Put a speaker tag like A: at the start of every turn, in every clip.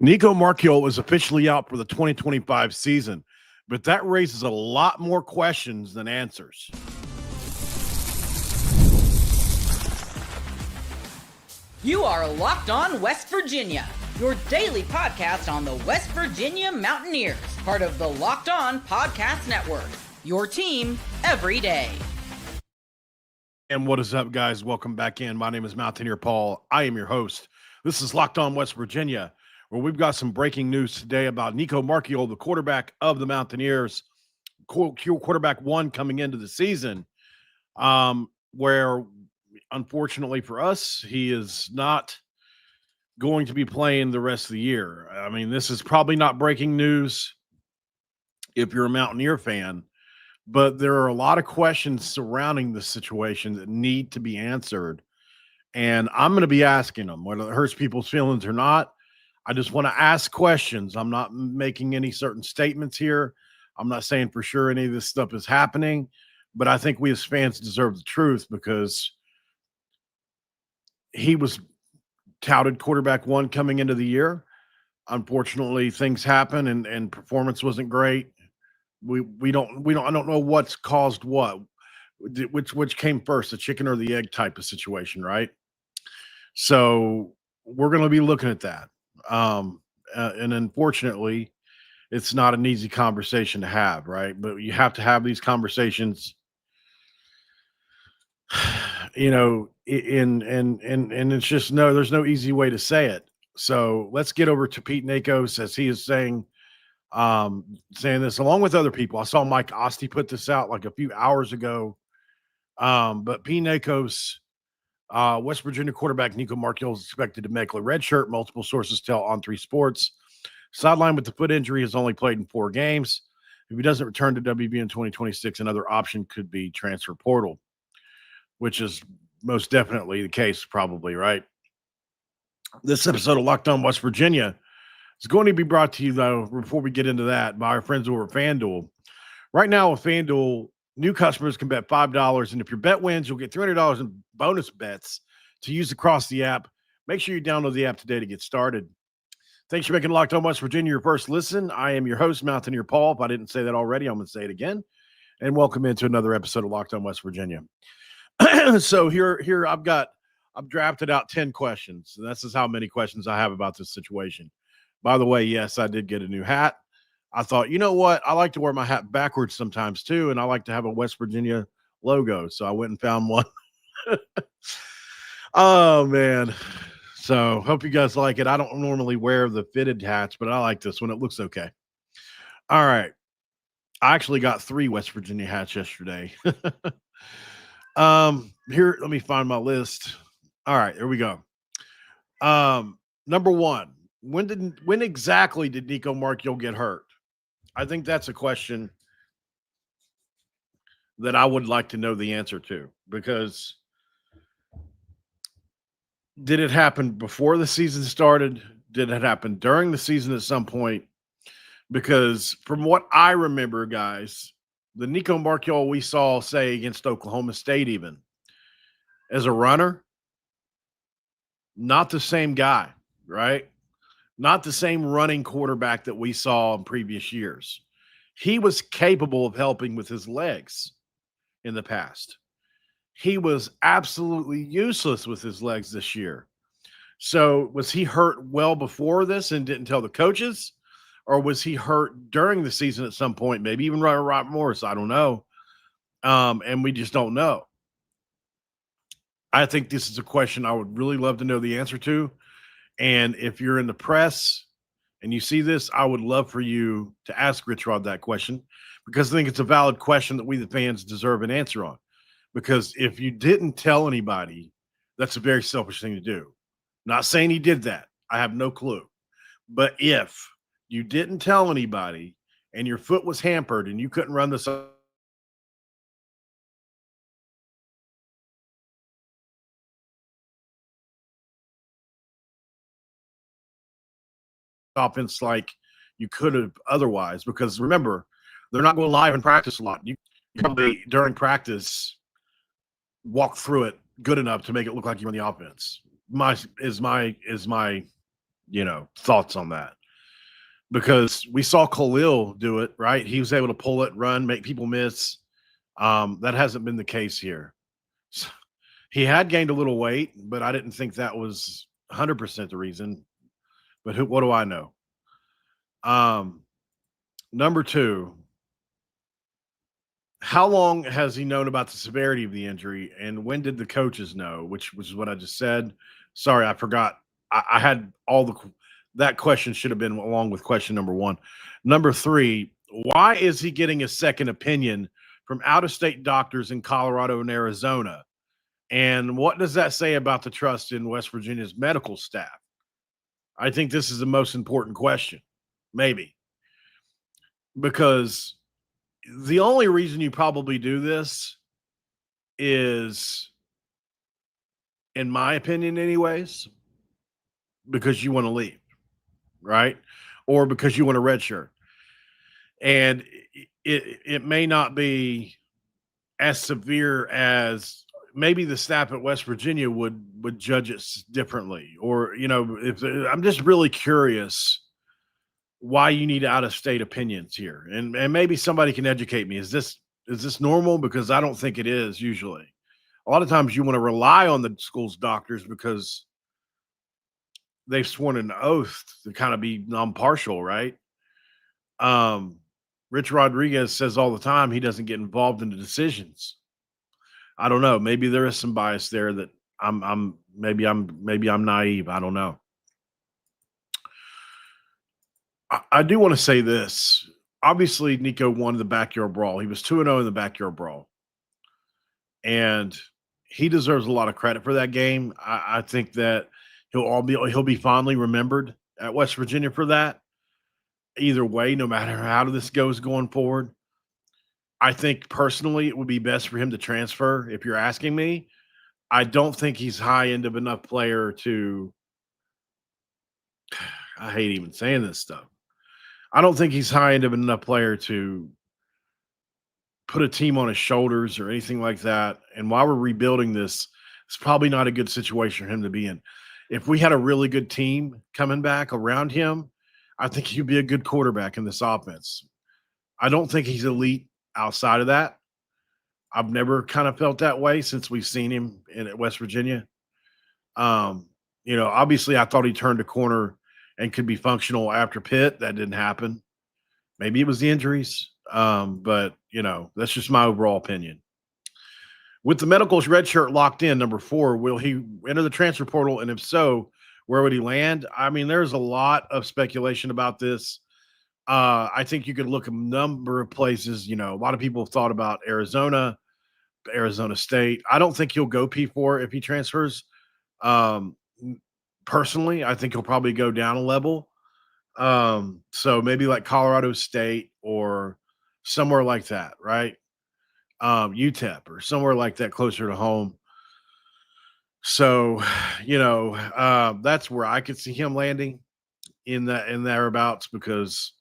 A: Nicco Marchiol is officially out for the 2025 season, but that raises a lot more questions than answers.
B: You are Locked On West Virginia, your daily podcast on the West Virginia Mountaineers, part of the Locked On Podcast Network, your team every day.
A: And what is up, guys? Welcome back in. My name is Mountaineer Paul. I am your host. This is Locked On West Virginia, where we've got some breaking news today about Nicco Marchiol, the quarterback of the Mountaineers, quarterback one coming into the season, where unfortunately for us, he is not going to be playing the rest of the year. I mean, this is probably not breaking news if you're a Mountaineer fan, but there are a lot of questions surrounding this situation that need to be answered. And I'm going to be asking them, whether it hurts people's feelings or not. I just want to ask questions. I'm not making any certain statements here. I'm not saying for sure any of this stuff is happening, but I think we as fans deserve the truth because he was touted quarterback one coming into the year. Unfortunately, things happen and performance wasn't great. I don't know what's caused what, which came first, the chicken or the egg type of situation, right? So we're going to be looking at that. And unfortunately, it's not an easy conversation to have, right? But you have to have these conversations, you know, and it's just there's no easy way to say it. So let's get over to Pete Nakos as he is saying this along with other people. I saw Mike Osti put this out like a few hours ago. But Pete Nakos, West Virginia quarterback Nicco Marchiol is expected to make a redshirt. Multiple sources tell On3 Sports. Sidelined with the foot injury, has only played in 4 games. If he doesn't return to WVU in 2026, another option could be transfer portal, which is most definitely the case, probably, right? This episode of Locked On West Virginia is going to be brought to you, though, before we get into that, by our friends over at FanDuel. Right now with FanDuel, new customers can bet $5, and if your bet wins, you'll get $300 in bonus bets to use across the app. Make sure you download the app today to get started. Thanks for making Locked On West Virginia your first listen. I am your host, Mountaineer Paul. If I didn't say that already, I'm going to say it again. And welcome into another episode of Locked On West Virginia. So here I've drafted out 10 questions. And this is how many questions I have about this situation. By the way, yes, I did get a new hat. I thought, you know what? I like to wear my hat backwards sometimes too, and I like to have a West Virginia logo. So I went and found one. Oh, man. So hope you guys like it. I don't normally wear the fitted hats, but I like this one. It looks okay. All right. I actually got 3 West Virginia hats yesterday. Here, let me find my list. All right, here we go. Number 1, when exactly did Nicco Marchiol get hurt? I think that's a question that I would like to know the answer to, because did it happen before the season started? Did it happen during the season at some point? Because from what I remember, guys, the Nicco Marchiol we saw, say, against Oklahoma State even, as a runner, not the same guy, right? Not the same running quarterback that we saw in previous years. He was capable of helping with his legs in the past. He was absolutely useless with his legs this year. So was he hurt well before this and didn't tell the coaches? Or was he hurt during the season at some point? Maybe even Robert Morris. I don't know. And we just don't know. I think this is a question I would really love to know the answer to. And if you're in the press and you see this, I would love for you to ask Rich Rod that question, because I think it's a valid question that we, the fans, deserve an answer on. Because if you didn't tell anybody, that's a very selfish thing to do. Not saying he did that. I have no clue. But if you didn't tell anybody and your foot was hampered and you couldn't run this offense like you could have otherwise, because remember, they're not going live in practice a lot. You probably during practice walk through it good enough to make it look like you run the offense. Is my thoughts on that. Because we saw Khalil do it, right? He was able to pull it, run, make people miss. That hasn't been the case here. So he had gained a little weight, but I didn't think that was 100% the reason. But what do I know? Number two, how long has he known about the severity of the injury, and when did the coaches know? Which is what I just said. Sorry, I forgot. I had that question should have been along with question number one. Number three, why is he getting a second opinion from out-of-state doctors in Colorado and Arizona? And what does that say about the trust in West Virginia's medical staff? I think this is the most important question, maybe, because the only reason you probably do this is, in my opinion anyways, because you want to leave, right? Or because you want a red shirt. And it may not be as severe as maybe the staff at West Virginia would judge it differently. Or, if I'm just really curious why you need out-of-state opinions here. And maybe somebody can educate me. Is this normal? Because I don't think it is usually. A lot of times you want to rely on the school's doctors because they've sworn an oath to kind of be impartial, right? Rich Rodriguez says all the time he doesn't get involved in the decisions. I don't know. Maybe there is some bias there that maybe I'm naive. I don't know. I do want to say this. Obviously, Nicco won the backyard brawl. He was 2-0 in the backyard brawl. And he deserves a lot of credit for that game. I think that he'll be fondly remembered at West Virginia for that. Either way, no matter how this goes going forward. I think personally it would be best for him to transfer, if you're asking me. I don't think he's high end of enough player to – I hate even saying this stuff. I don't think he's high end of enough player to put a team on his shoulders or anything like that. And while we're rebuilding this, it's probably not a good situation for him to be in. If we had a really good team coming back around him, I think he'd be a good quarterback in this offense. I don't think he's elite outside of that. I've never kind of felt that way since we've seen him at West Virginia. Obviously I thought he turned a corner and could be functional after Pitt. That didn't happen. Maybe it was the injuries. But that's just my overall opinion. With the medicals red shirt locked in, number 4, will he enter the transfer portal? And if so, where would he land? I mean, there's a lot of speculation about this. I think you could look a number of places. A lot of people have thought about Arizona State. I don't think he'll go P4 if he transfers. Personally, I think he'll probably go down a level. So maybe like Colorado State or somewhere like that, right? UTEP or somewhere like that closer to home. So, that's where I could see him landing in thereabouts, because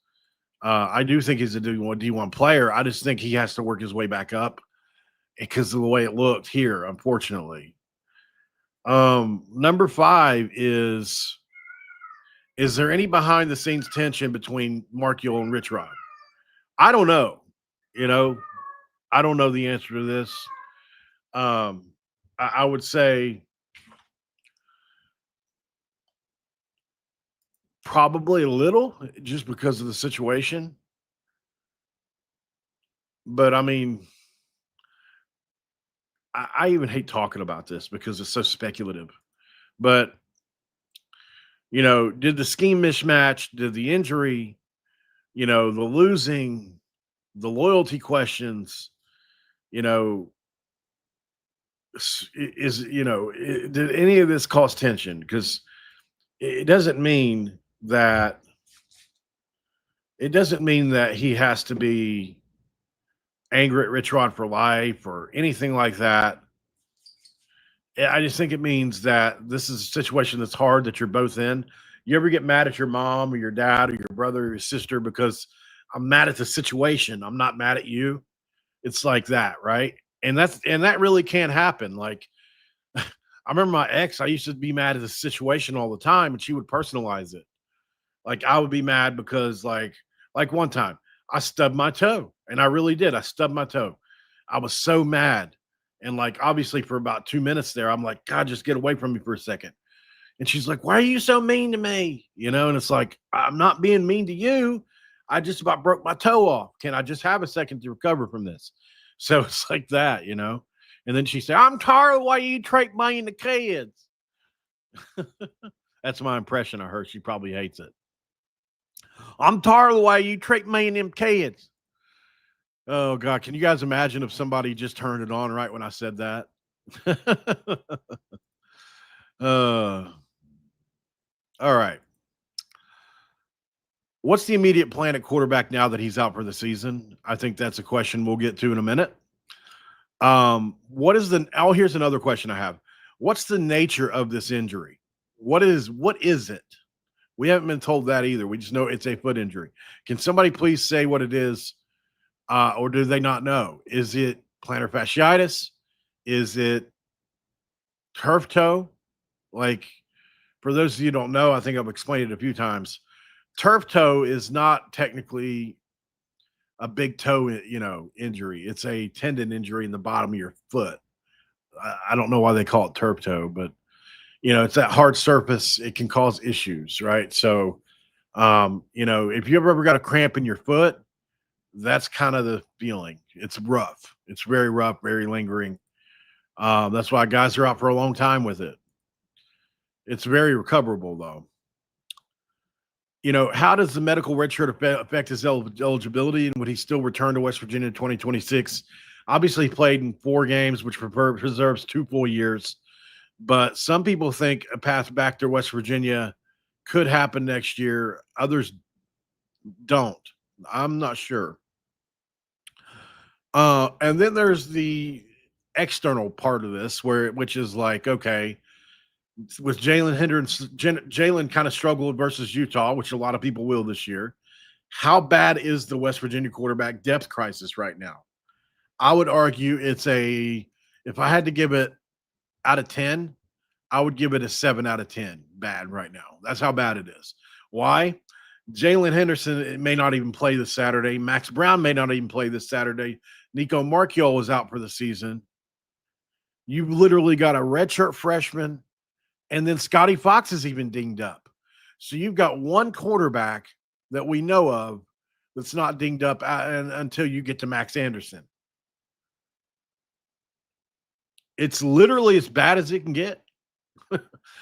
A: I do think he's a D1 player. I just think he has to work his way back up because of the way it looked here, unfortunately. Number 5 is there any behind the scenes tension between Marchiol and Rich Rod? I don't know. I don't know the answer to this. I would say probably a little, just because of the situation. But I mean, I even hate talking about this because it's so speculative. But, did the scheme mismatch, did the injury, the losing, the loyalty questions, did any of this cause tension? Because it doesn't mean that he has to be angry at Rich Rod for life or anything like that. I just think it means that this is a situation that's hard, that you're both in. You ever get mad at your mom or your dad or your brother or your sister because I'm mad at the situation, I'm not mad at you? It's like that, right? And that really can't happen. Like, I remember my ex, I used to be mad at the situation all the time, and she would personalize it. Like, I would be mad because, like one time, I stubbed my toe, and I really did. I stubbed my toe. I was so mad, and, like, obviously for about 2 minutes there, I'm like, "God, just get away from me for a second." And she's like, "Why are you so mean to me?" And it's like, "I'm not being mean to you. I just about broke my toe off. Can I just have a second to recover from this?" So it's like that. And then she said, "I'm tired of the way you treat me and the kids." That's my impression of her. She probably hates it. "I'm tired of the way you treat me and them kids." Oh God, can you guys imagine if somebody just turned it on right when I said that? uh, all right. What's the immediate plan at quarterback now that he's out for the season? I think that's a question we'll get to in a minute. What is here's another question I have. What's the nature of this injury? What is it? We haven't been told that either. We just know it's a foot injury. Can somebody please say what it is? Or do they not know? Is it plantar fasciitis? Is it turf toe? Like, for those of you who don't know, I think I've explained it a few times. Turf toe is not technically a big toe, injury. It's a tendon injury in the bottom of your foot. I don't know why they call it turf toe, but it's that hard surface. It can cause issues, right? So, if you ever got a cramp in your foot, that's kind of the feeling. It's rough. It's very rough, very lingering. That's why guys are out for a long time with it. It's very recoverable, though. How does the medical redshirt affect his eligibility, and would he still return to West Virginia in 2026? Obviously, he played in 4 games, which preserves 2 full years. But some people think a path back to West Virginia could happen next year. Others don't. I'm not sure. And then there's the external part of this, which is like, okay, with Jalen Henderson, Jalen kind of struggled versus Utah, which a lot of people will this year. How bad is the West Virginia quarterback depth crisis right now? I would argue if I had to give it out of 10, I would give it a 7 out of 10 bad right now. That's how bad it is. Why? Jalen Henderson may not even play this Saturday. Max Brown may not even play this Saturday. Nicco Marchiol was out for the season. You literally got a redshirt freshman, and then Scotty Fox is even dinged up. So you've got one quarterback that we know of that's not dinged up until you get to Max Anderson. It's literally as bad as it can get.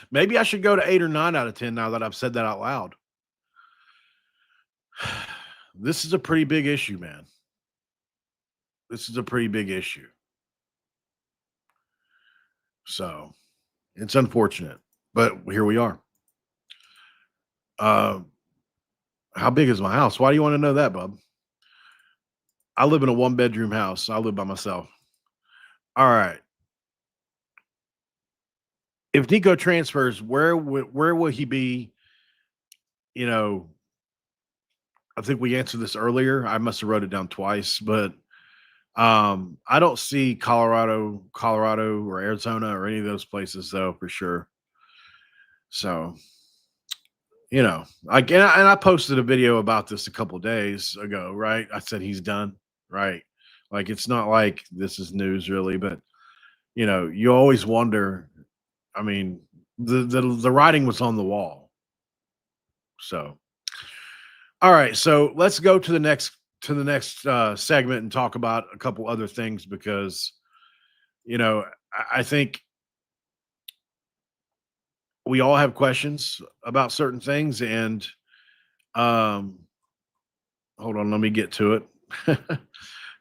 A: Maybe I should go to 8 or 9 out of 10 now that I've said that out loud. This is a pretty big issue, man. This is a pretty big issue. So it's unfortunate, but here we are. How big is my house? Why do you want to know that, bub? I live in a 1-bedroom house. I live by myself. All right. If Nicco transfers, where will he be? I think we answered this earlier. I must have wrote it down twice, but I don't see Colorado or Arizona or any of those places though, for sure. So, I posted a video about this a couple days ago, right? I said he's done, right? Like, it's not like this is news really, but you always wonder. I mean, the writing was on the wall. So, all right, so let's go to the next segment and talk about a couple other things because I think we all have questions about certain things, and hold on, let me get to it.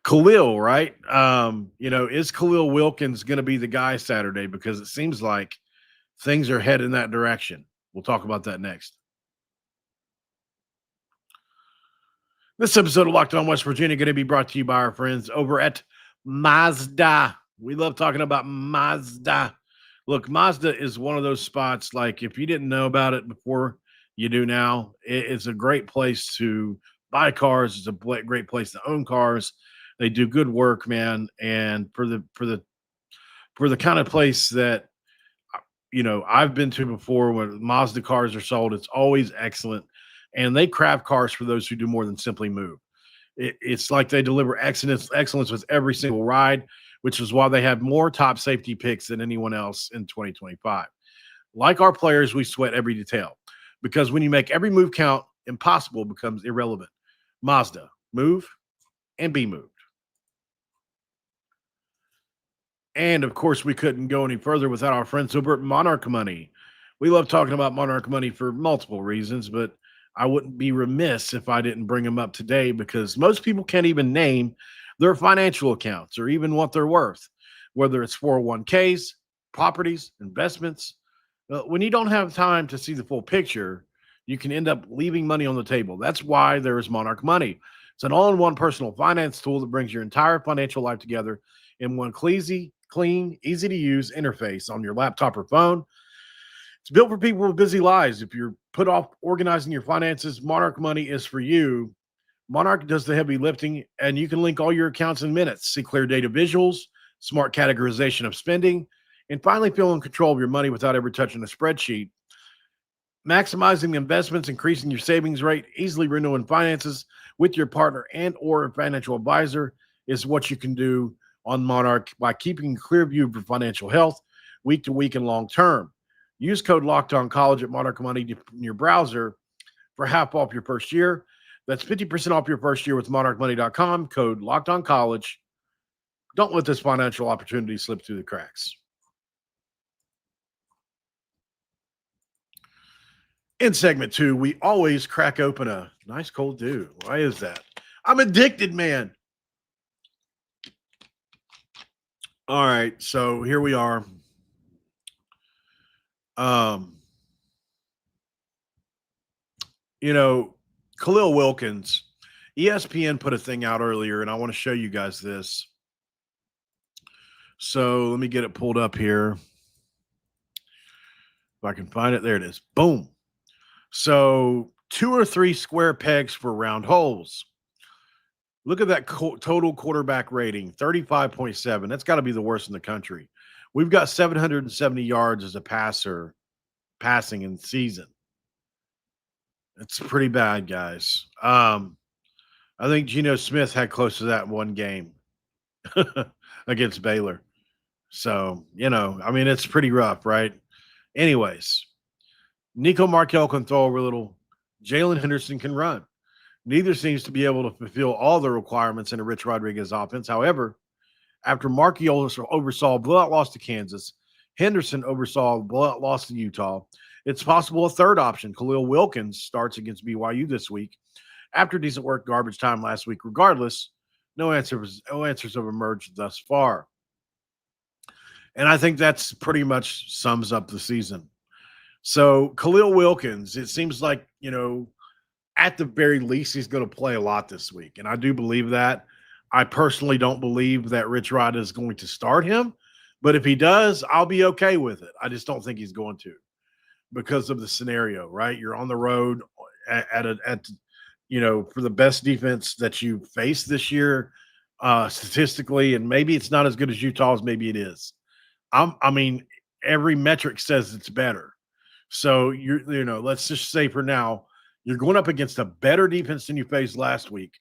A: Khalil, right? Is Khalil Wilkins going to be the guy Saturday? Because it seems like things are heading that direction. We'll talk about that next. This episode of Locked On West Virginia going to be brought to you by our friends over at Mazda. We love talking about Mazda. Look, Mazda is one of those spots, like, if you didn't know about it before, you do now. It's a great place to buy cars. It's a great place to own cars. They do good work, man. And for the kind of place that I've been to before when Mazda cars are sold. It's always excellent. And they craft cars for those who do more than simply move. It's like they deliver excellence with every single ride, which is why they have more top safety picks than anyone else in 2025. Like our players, we sweat every detail because when you make every move count, impossible becomes irrelevant. Mazda, move and be moved. And of course, we couldn't go any further without our friends over at Monarch Money. We love talking about Monarch Money for multiple reasons, but I wouldn't be remiss if I didn't bring them up today because most people can't even name their financial accounts or even what they're worth, whether it's 401ks, properties, investments. When you don't have time to see the full picture, you can end up leaving money on the table. That's why there is Monarch Money. It's an all in one personal finance tool that brings your entire financial life together in one clean, easy to use interface on your laptop or phone. It's built for people with busy lives. If you're put off organizing your finances, Monarch Money is for you. Monarch does the heavy lifting, and you can link all your accounts in minutes. See clear data visuals, smart categorization of spending, and finally feel in control of your money without ever touching a spreadsheet. Maximizing investments, increasing your savings rate, easily renewing finances with your partner and or financial advisor is what you can do on Monarch by keeping a clear view of your financial health week to week and long term. Use code LOCKEDONCollege at Monarch Money in your browser for half off your first year. That's 50% off your first year with monarchmoney.com, code LOCKEDONCollege. Don't let this financial opportunity slip through the cracks. In segment 2, we always crack open a nice cold dew. Why is that? I'm addicted, man. All right, so here we are. Khalil Wilkins, ESPN put a thing out earlier, and I want to show you guys this. So let me get it pulled up here. If I can find it, there it is. Boom. So 2 or 3 square pegs for round holes. Look at that total quarterback rating, 35.7. That's got to be the worst in the country. We've got 770 yards as a passer passing in the season. It's pretty bad, guys. I think Geno Smith had close to that in one game against Baylor. So, it's pretty rough, right? Anyways, Nicco Marchiol can throw over a little. Jalen Henderson can run. Neither seems to be able to fulfill all the requirements in a Rich Rodriguez offense. However, after Marchiol oversaw a blowout loss to Kansas, Henderson oversaw a blowout loss to Utah. It's possible a third option, Khalil Wilkins, starts against BYU this week. After decent work garbage time last week, regardless, no answers have emerged thus far. And I think that's pretty much sums up the season. So Khalil Wilkins, it seems like, at the very least, he's going to play a lot this week. And I do believe that. I personally don't believe that Rich Rod is going to start him. But if he does, I'll be okay with it. I just don't think he's going to because of the scenario, right? You're on the road for the best defense that you face this year statistically. And maybe it's not as good as Utah's. Maybe it is. Every metric says it's better. So let's just say for now, you're going up against a better defense than you faced last week,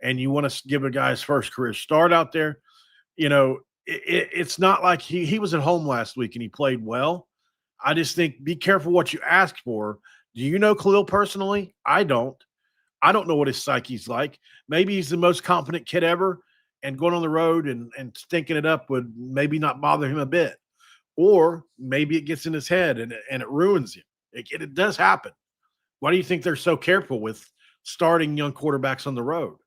A: and you want to give a guy his first career start out there. It's not like he was at home last week and he played well. I just think be careful what you ask for. Do you know Khalil personally? I don't. I don't know what his psyche's like. Maybe he's the most confident kid ever, and going on the road and stinking it up would maybe not bother him a bit. Or maybe it gets in his head and it ruins him. It does happen. Why do you think they're so careful with starting young quarterbacks on the road?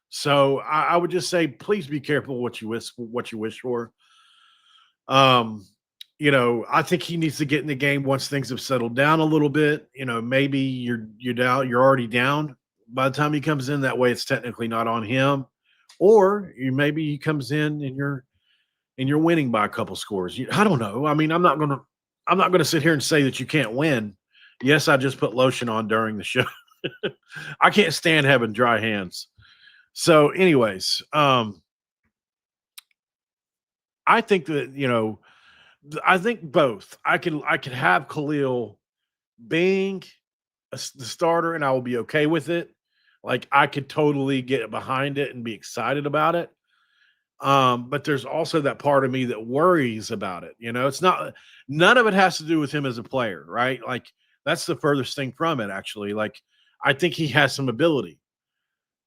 A: So I would just say, please be careful what you wish for. I think he needs to get in the game once things have settled down a little bit. Maybe you're down, you're already down by the time he comes in. That way, it's technically not on him. Or maybe he comes in and you're winning by a couple scores. I don't know. I'm not gonna sit here and say that you can't win. Yes, I just put lotion on during the show. I can't stand having dry hands. So, anyways, I think that I think both. I could have Khalil being the starter, and I will be okay with it. Like I could totally get behind it and be excited about it. But there's also that part of me that worries about it. It's not none of it has to do with him as a player, right? Like that's the furthest thing from it, actually. Like I think he has some ability.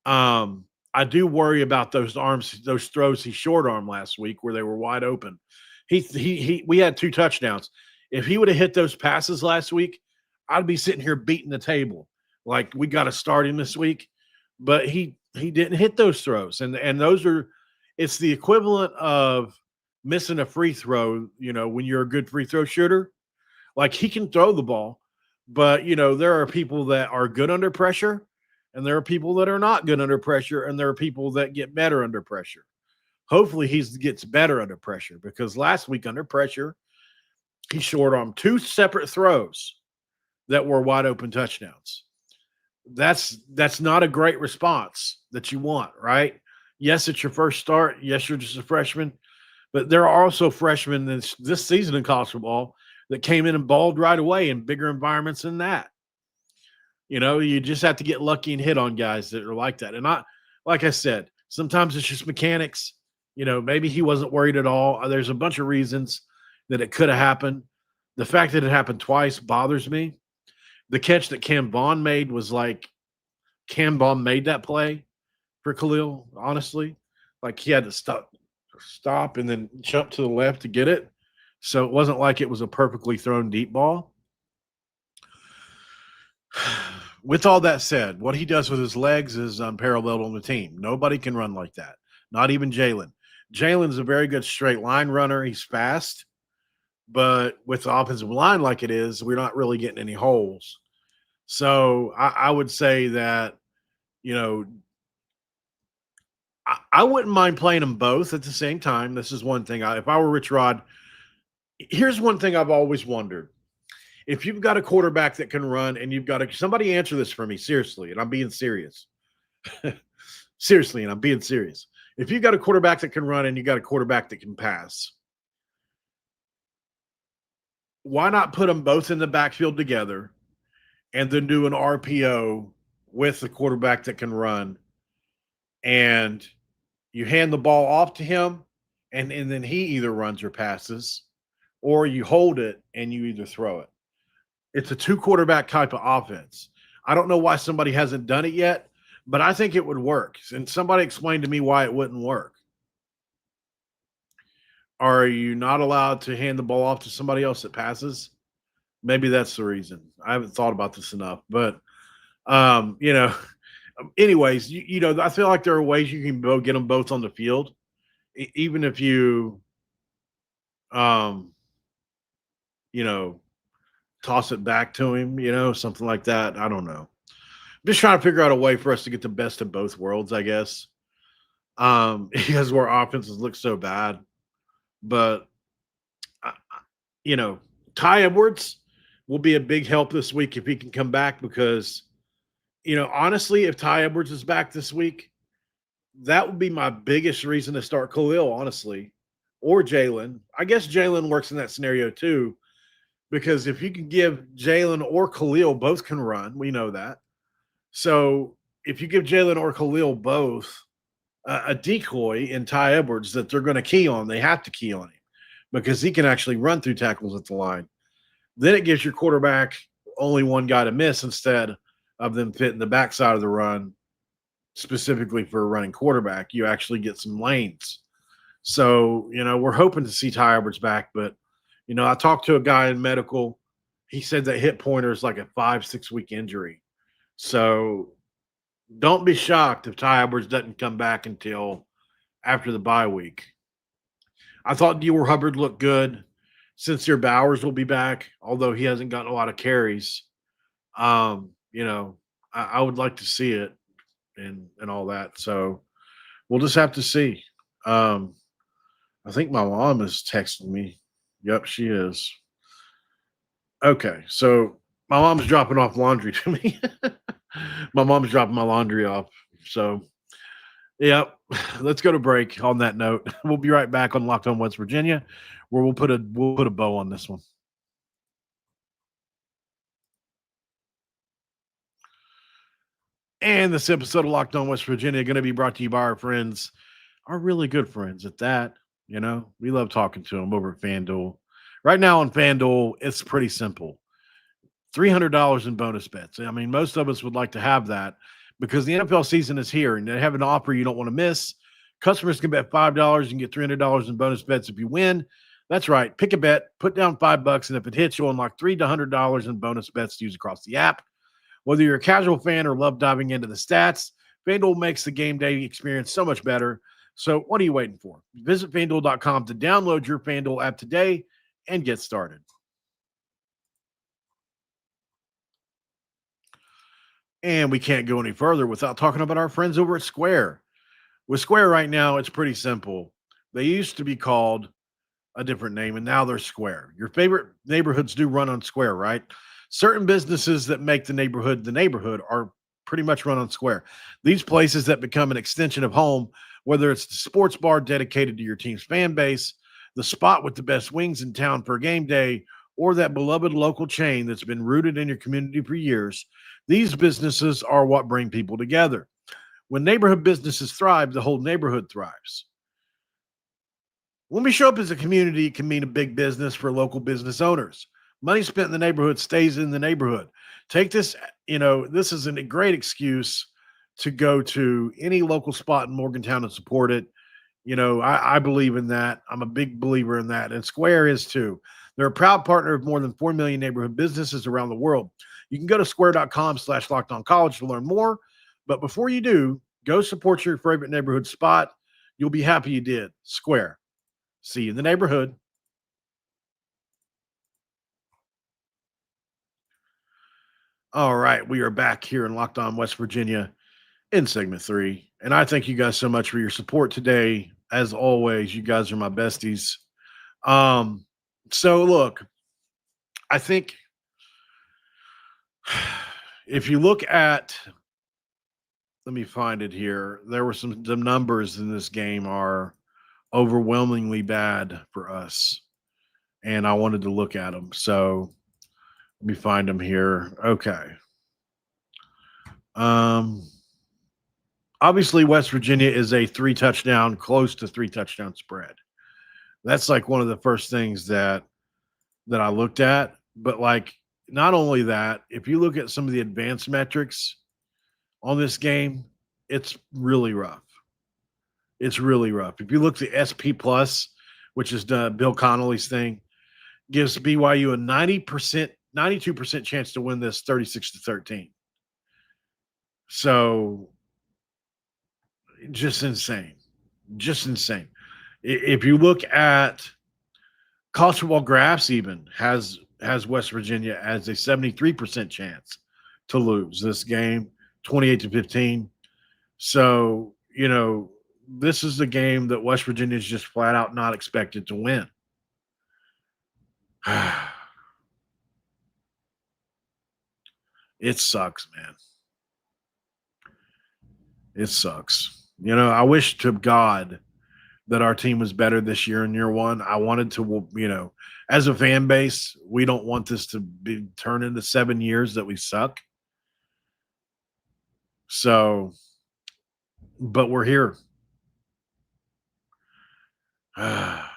A: Um, I do worry about those arms, those throws he short arm last week where they were wide open. We had 2 touchdowns. If he would have hit those passes last week, I'd be sitting here beating the table. Like we got to start him this week. But he didn't hit those throws. And those are it's the equivalent of missing a free throw, when you're a good free throw shooter. Like he can throw the ball, but there are people that are good under pressure and there are people that are not good under pressure and there are people that get better under pressure. Hopefully he gets better under pressure because last week under pressure, he short armed 2 separate throws that were wide open touchdowns. That's not a great response that you want, right? Yes, it's your first start. Yes, you're just a freshman, but there are also freshmen this season in college football that came in and balled right away in bigger environments than that. You just have to get lucky and hit on guys that are like that. And like I said, sometimes it's just mechanics. Maybe he wasn't worried at all. There's a bunch of reasons that it could have happened. The fact that it happened twice bothers me. The catch that Cam Vaughn made was like Cam Vaughn made that play for Khalil, honestly. Like he had to stop and then jump to the left to get it. So it wasn't like it was a perfectly thrown deep ball. With all that said, what he does with his legs is unparalleled on the team. Nobody can run like that, not even Jalen. Jalen's a very good straight line runner. He's fast, but with the offensive line like it is, we're not really getting any holes. So I would say that, I wouldn't mind playing them both at the same time. This is one thing. If I were Rich Rod, here's one thing I've always wondered. If you've got a quarterback that can run and you've got somebody answer this for me, seriously, and I'm being serious. Seriously, and I'm being serious. If you've got a quarterback that can run and you got a quarterback that can pass, why not put them both in the backfield together and then do an RPO with the quarterback that can run and you hand the ball off to him and then he either runs or passes or you hold it and you either throw it. It's a 2 quarterback type of offense. I don't know why somebody hasn't done it yet, but I think it would work. And somebody explained to me why it wouldn't work. Are you not allowed to hand the ball off to somebody else that passes? Maybe that's the reason. I haven't thought about this enough, but anyways, I feel like there are ways you can get them both on the field, even if you, toss it back to him, something like that. I don't know. I'm just trying to figure out a way for us to get the best of both worlds, I guess. Because our offenses look so bad, but Ty Edwards will be a big help this week if he can come back because, honestly, if Ty Edwards is back this week, that would be my biggest reason to start Khalil, honestly, or Jalen. I guess Jalen works in that scenario too, because if you can give Jalen or Khalil, both can run. We know that. So if you give Jalen or Khalil both a decoy in Ty Edwards that they're going to key on, they have to key on him because he can actually run through tackles at the line. Then it gives your quarterback only one guy to miss instead of them fitting the backside of the run specifically for a running quarterback. You actually get some lanes. So, we're hoping to see Ty Edwards back, but, I talked to a guy in medical. He said that hip pointer is like a 5-6 week injury. So don't be shocked if Ty Edwards doesn't come back until after the bye week. I thought Dewar Hubbard looked good. Sincere Bowers will be back, although he hasn't gotten a lot of carries. I would like to see it and all that. So we'll just have to see. I think my mom is texting me. Yep, she is. Okay, so my mom's dropping off laundry to me. My mom's dropping my laundry off. So Yep. Let's go to break on that note. We'll be right back on Locked On West Virginia, where we'll put a bow on this one. And this episode of Locked On West Virginia going to be brought to you by our friends, our really good friends at that. You know, we love talking to them over at FanDuel. Right now on FanDuel, it's pretty simple. $300 in bonus bets. I mean, most of us would like to have that because the NFL season is here and they have an offer you don't want to miss. Customers can bet $5 and get $300 in bonus bets if you win. That's right. Pick a bet, put down $5, and if it hits, you'll unlock $300 to $100 in bonus bets to use across the app. Whether you're a casual fan or love diving into the stats, FanDuel makes the game day experience so much better. So what are you waiting for? Visit FanDuel.com to download your FanDuel app today and get started. And we can't go any further without talking about our friends over at Square. With Square right now, it's pretty simple. They used to be called a different name, and now they're Square. Your favorite neighborhoods do run on Square, right? Certain businesses that make the neighborhood are pretty much run on Square. These places that become an extension of home, whether it's the sports bar dedicated to your team's fan base, the spot with the best wings in town for game day, or that beloved local chain that's been rooted in your community for years, these businesses are what bring people together. When neighborhood businesses thrive, the whole neighborhood thrives. When we show up as a community, it can mean a big business for local business owners. Money spent in the neighborhood stays in the neighborhood. Take this, this is a great excuse to go to any local spot in Morgantown and support it. I believe in that. I'm a big believer in that. And Square is too. They're a proud partner of more than 4 million neighborhood businesses around the world. You can go to square.com/lockedoncollege to learn more. But before you do, go support your favorite neighborhood spot. You'll be happy you did. Square. See you in the neighborhood. All right. We are back here in Locked On West Virginia in segment 3. And I thank you guys so much for your support today. As always, you guys are my besties. So look, I think if you look at, let me find it here. There were the numbers in this game are overwhelmingly bad for us. And I wanted to look at them. So let me find them here. Okay. Obviously, West Virginia is a close to 3-touchdown spread. That's like one of the first things that I looked at. But like, not only that, if you look at some of the advanced metrics on this game, it's really rough. It's really rough. If you look at the SP Plus, which is Bill Connolly's thing, gives BYU a 92% chance to win this 36-13. So just insane. If you look at college football graphs, even has West Virginia as a 73% chance to lose this game, 28-15. So, this is the game that West Virginia is just flat out not expected to win. It sucks, man. It sucks. I wish to God that our team was better this year in year one. I wanted to, as a fan base, we don't want this to turn into 7 years that we suck. So, but we're here. I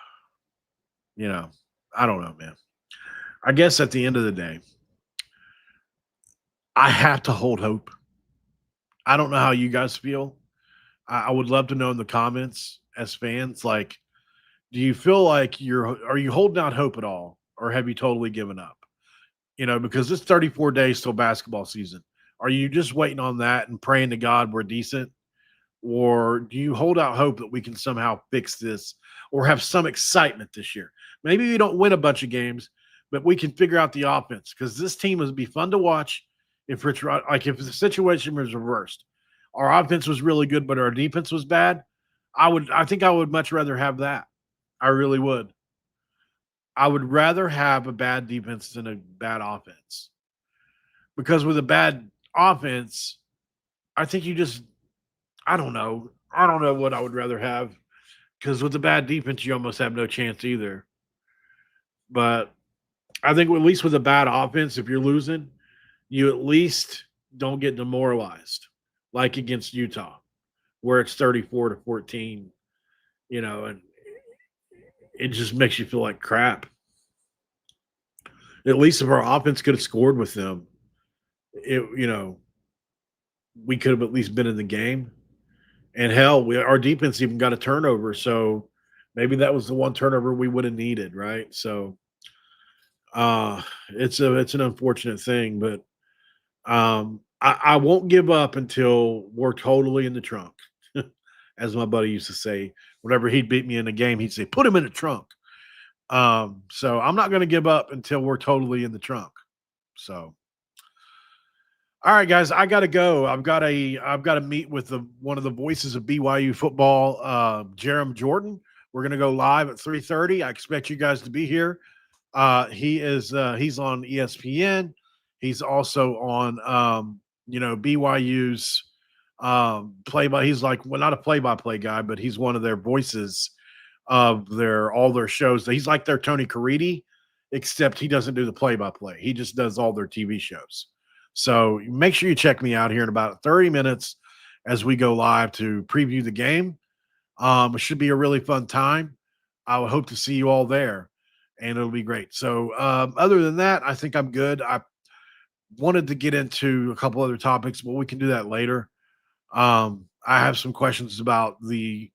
A: don't know, man. I guess at the end of the day, I have to hold hope. I don't know how you guys feel. I would love to know in the comments as fans, like, do you feel like are you holding out hope at all, or have you totally given up? Because it's 34 days till basketball season. Are you just waiting on that and praying to God we're decent? Or do you hold out hope that we can somehow fix this or have some excitement this year? Maybe we don't win a bunch of games, but we can figure out the offense, because this team would be fun to watch if if the situation was reversed. Our offense was really good, but our defense was bad. I think I would much rather have that. I really would. I would rather have a bad defense than a bad offense. Because with a bad offense, I think I don't know. I don't know what I would rather have because with the bad defense, you almost have no chance either. But I think at least with a bad offense, if you're losing, you at least don't get demoralized like against Utah, where it's 34-14, and it just makes you feel like crap. At least if our offense could have scored with them, we could have at least been in the game. And hell, our defense even got a turnover, so maybe that was the one turnover we would have needed, right? So it's an unfortunate thing, but I won't give up until we're totally in the trunk. As my buddy used to say, whenever he'd beat me in a game, he'd say, "Put him in the trunk." So I'm not going to give up until we're totally in the trunk. So, all right, guys, I got to go. I've got to meet with one of the voices of BYU football, Jerem Jordan. We're going to go live at 3:30. I expect you guys to be here. He's on ESPN. He's also on BYU's play by. He's like, well, not a play-by-play guy, but he's one of their voices of all their shows. He's like their Tony Caridi, except he doesn't do the play-by-play. He just does all their TV shows. So make sure you check me out here in about 30 minutes as we go live to preview the game. It should be a really fun time. I would hope to see you all there, and it'll be great. So other than that, I think I'm good. I wanted to get into a couple other topics, but we can do that later. I have some questions about some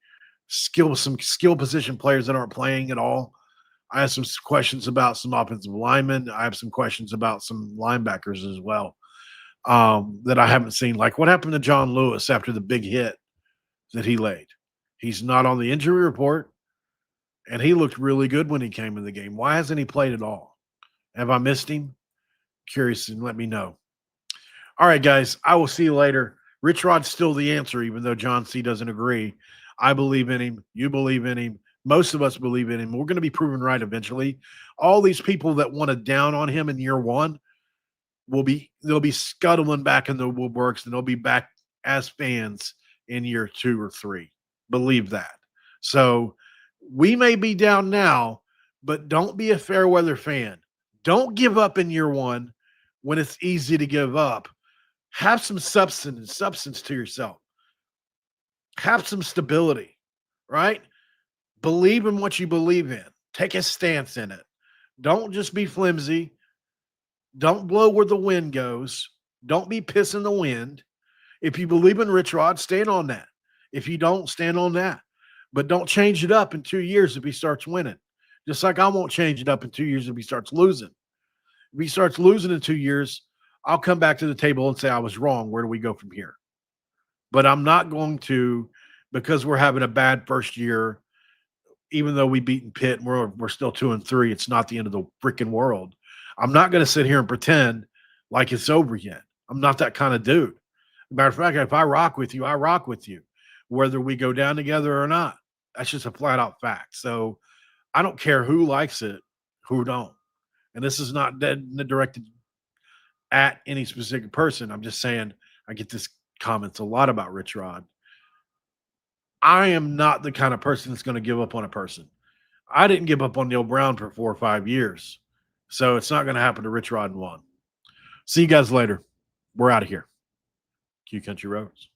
A: skill position players that aren't playing at all. I have some questions about some offensive linemen. I have some questions about some linebackers as well that I haven't seen. Like what happened to John Lewis after the big hit that he laid? He's not on the injury report, and he looked really good when he came in the game. Why hasn't he played at all? Have I missed him? Curious, and let me know. All right, guys, I will see you later. Rich Rod's still the answer, even though John C. doesn't agree. I believe in him. You believe in him. Most of us believe in him. We're going to be proven right eventually. All these people that want to down on him in year one they'll be scuttling back in the woodworks, and they'll be back as fans in year 2 or 3. Believe that. So we may be down now, but don't be a fair weather fan. Don't give up in year 1 when it's easy to give up. Have some substance to yourself. Have some stability, right? Believe in what you believe in. Take a stance in it. Don't just be flimsy. Don't blow where the wind goes. Don't be pissing the wind. If you believe in Rich Rod, stand on that. If you don't, stand on that. But don't change it up in 2 years if he starts winning. Just like I won't change it up in 2 years if he starts losing. If he starts losing in 2 years, I'll come back to the table and say I was wrong. Where do we go from here? But I'm not going to, because we're having a bad first year, even though we beaten Pitt and we're still 2-3, it's not the end of the freaking world. I'm not going to sit here and pretend like it's over yet. I'm not that kind of dude. Matter of fact, if I rock with you, I rock with you, whether we go down together or not. That's just a flat out fact. So I don't care who likes it, who don't. And this is not directed at any specific person. I'm just saying I get this comments a lot about Rich Rod. I am not the kind of person that's going to give up on a person. I didn't give up on Neil Brown for 4 or 5 years. So it's not going to happen to Rich Rod in 1. See you guys later. We're out of here. Q Country Rovers.